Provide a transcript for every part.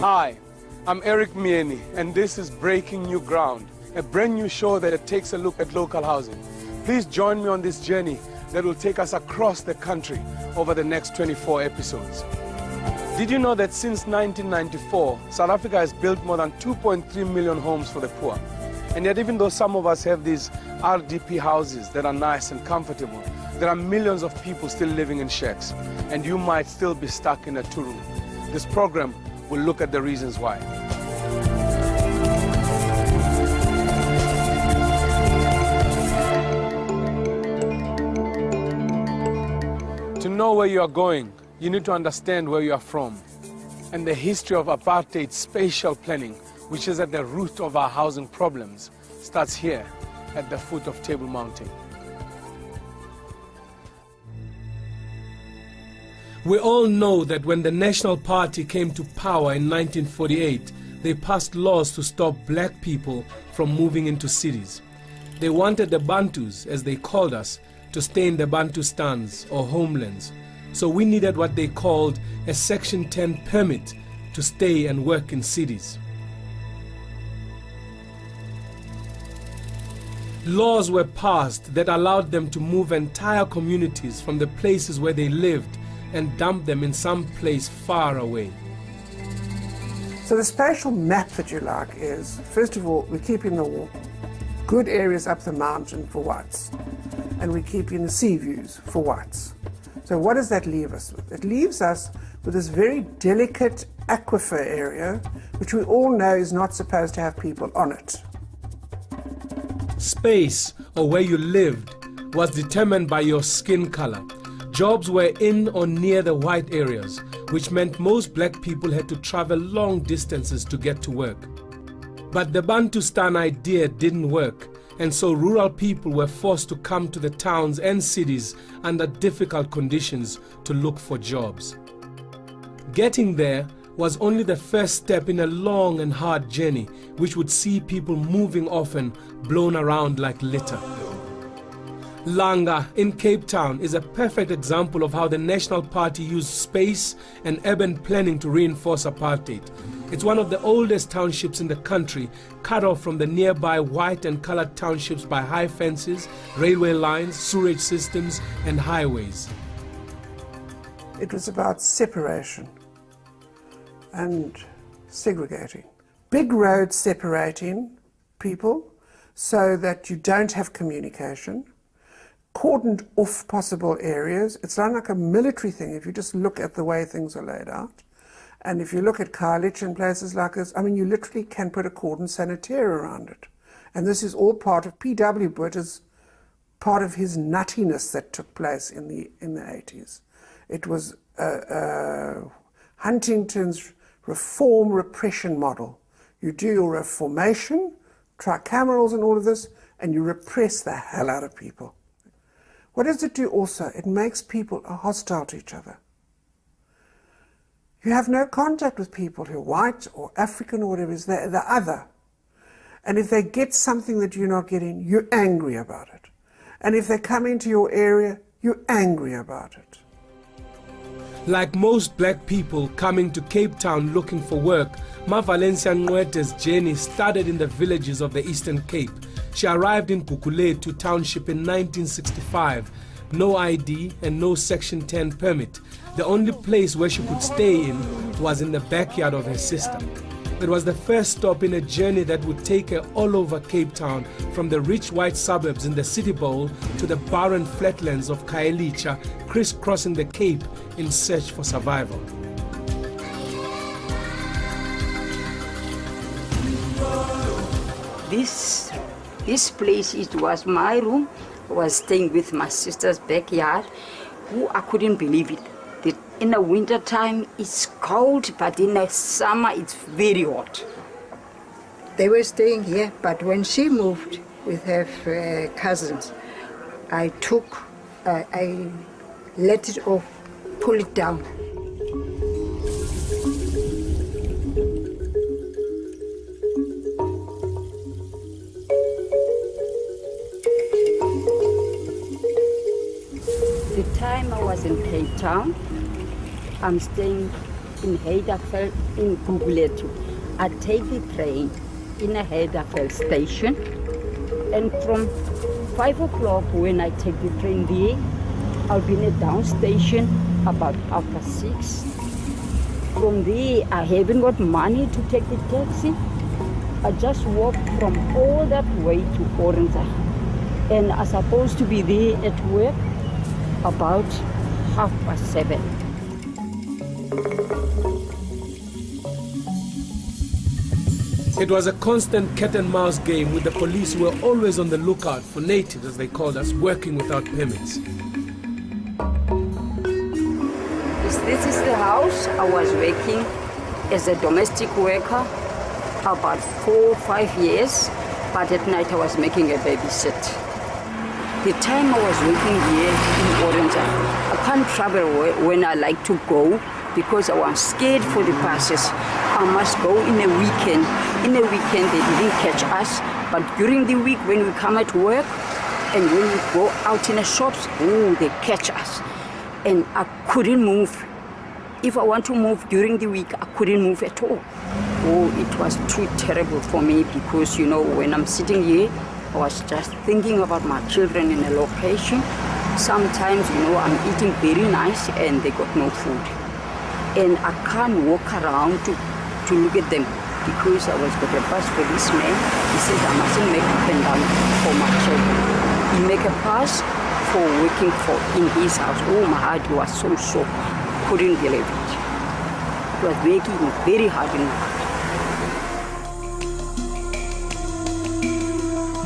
Hi, I'm Eric Mieni, and this is Breaking New Ground, a brand new show that takes a look at local housing. Please join me on this journey that will take us across the country over the next 24 episodes. Did you know that since 1994, South Africa has built more than 2.3 million homes for the poor? And yet, even though some of us have these RDP houses that are nice and comfortable, there are millions of people still living in shacks, and you might still be stuck in a two-room. This program will look at the reasons why. To know where you are going, you need to understand where you are from. And the history of apartheid spatial planning, which is at the root of our housing problems, starts here at the foot of Table Mountain. We all know that when the National Party came to power in 1948, they passed laws to stop black people from moving into cities. They wanted the Bantus, as they called us, to stay in the Bantustans or homelands. So we needed what they called a Section 10 permit to stay and work in cities. Laws were passed that allowed them to move entire communities from the places where they lived and dump them in some place far away. So the spatial map that you like is, first of all, we're keeping the good areas up the mountain for whites, and we're keeping the sea views for whites. So what does that leave us with? It leaves us with this very delicate aquifer area, which we all know is not supposed to have people on it. Space, or where you lived, was determined by your skin color. Jobs were in or near the white areas, which meant most black people had to travel long distances to get to work. But the Bantustan idea didn't work, and so rural people were forced to come to the towns and cities under difficult conditions to look for jobs. Getting there was only the first step in a long and hard journey, which would see people moving often, blown around like litter. Langa in Cape Town is a perfect example of how the National Party used space and urban planning to reinforce apartheid. It's one of the oldest townships in the country, cut off from the nearby white and colored townships by high fences, railway lines, sewage systems, and highways. It was about separation and segregating. Big roads separating people so that you don't have communication. Cordoned off possible areas. It's not like a military thing if you just look at the way things are laid out. And if you look at Khayelitsha and places like this, I mean, you literally can put a cordon sanitaire around it. And this is all part of P.W. Botha's part of his nuttiness that took place in the 80s. It was Huntington's reform repression model. You do your reformation, tricamerals and all of this, and you repress the hell out of people. What does it do also? It makes people hostile to each other. You have no contact with people who are white or African or whatever it is. They're the other. And if they get something that you're not getting, you're angry about it. And if they come into your area, you're angry about it. Like most black people coming to Cape Town looking for work, Ma Valencia Nqwete's journey started in the villages of the Eastern Cape. She arrived in Gugulethu Township in 1965. No ID and no Section 10 permit. The only place where she could stay in was in the backyard of her sister. It was the first stop in a journey that would take her all over Cape Town, from the rich white suburbs in the City Bowl to the barren flatlands of Khayelitsha, crisscrossing the Cape in search for survival. This place, it was my room. I was staying with my sister's backyard. I couldn't believe it. That in the winter time it's cold, but in the summer it's very hot. They were staying here, but when she moved with her cousins, I let it off, pull it down. The time I was in Cape Town, I'm staying in Heiderveld in Guguletu. I take the train in a Heiderveld station, and from 5 o'clock when I take the train there, I'll be in a down station about 6:30. From there, I haven't got money to take the taxi. I just walked from all that way to Orange, and I'm supposed to be there at work about 7:30. It was a constant cat and mouse game with the police who were always on the lookout for natives, as they called us, working without permits. This is the house I was working as a domestic worker about 4 or 5 years, but at night I was making a babysit. The time I was working here in Orange, I can't travel when I like to go because I was scared for the buses. I must go in a weekend. In a weekend they didn't catch us, but during the week when we come at work and when we go out in the shops, oh, they catch us. And I couldn't move. If I want to move during the week, I couldn't move at all. Oh, it was too terrible for me because, you know, when I'm sitting here, I was just thinking about my children in a location. Sometimes, you know, I'm eating very nice and they got no food. And I can't walk around to look at them because I was got a bus for this man. He says I mustn't make up and down for my children. He make a pass for working for in his house. Oh, my heart was so shocked. Couldn't believe it. It was working very hard in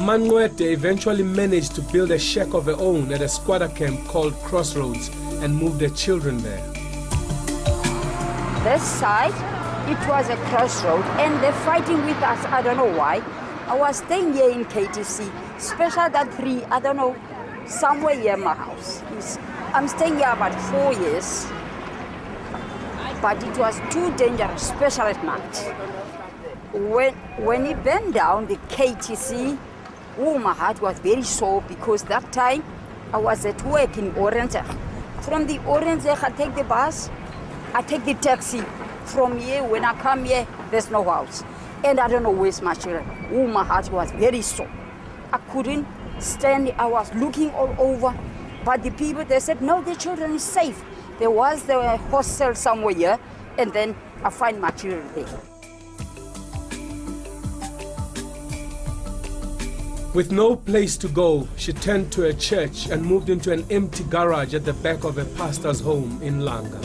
Manwete eventually managed to build a shack of her own at a squatter camp called Crossroads and moved her children there. this side, it was a crossroad, and they're fighting with us. I don't know why. I was staying here in KTC, special that 3, I don't know, somewhere here my house. I'm staying here about 4 years, but it was too dangerous, especially at night. When it bent down, the KTC, oh, my heart was very sore because that time I was at work in Orange. From the Orange, I take the bus, I take the taxi. From here, when I come here, there's no house. And I don't know where's my children. Oh, my heart was very sore. I couldn't stand, I was looking all over. But the people, they said, no, the children is safe. There was the hostel somewhere here, and then I find my children there. With no place to go, she turned to a church and moved into an empty garage at the back of a pastor's home in Langa.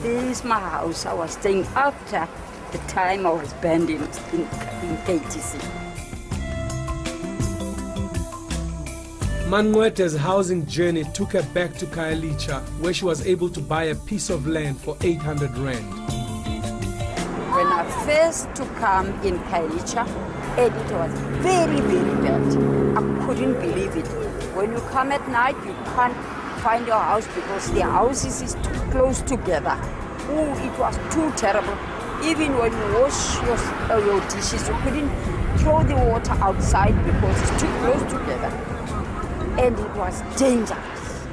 This is my house. I was staying after the time I was banned in KTC. Manwete's housing journey took her back to Khayelitsha, where she was able to buy a piece of land for 800 rand. When I first to come in Khayelitsha, and it was very, very bad. I couldn't believe it. When you come at night, you can't find your house because the houses is too close together. Oh, it was too terrible. Even when you wash your dishes, you couldn't throw the water outside because it's too close together. And it was dangerous.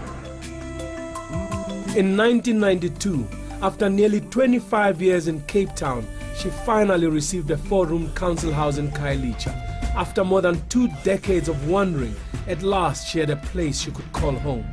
In 1992, after nearly 25 years in Cape Town, she finally received a 4-room council house in Khayelitsha. After more than 2 decades of wandering, at last she had a place she could call home.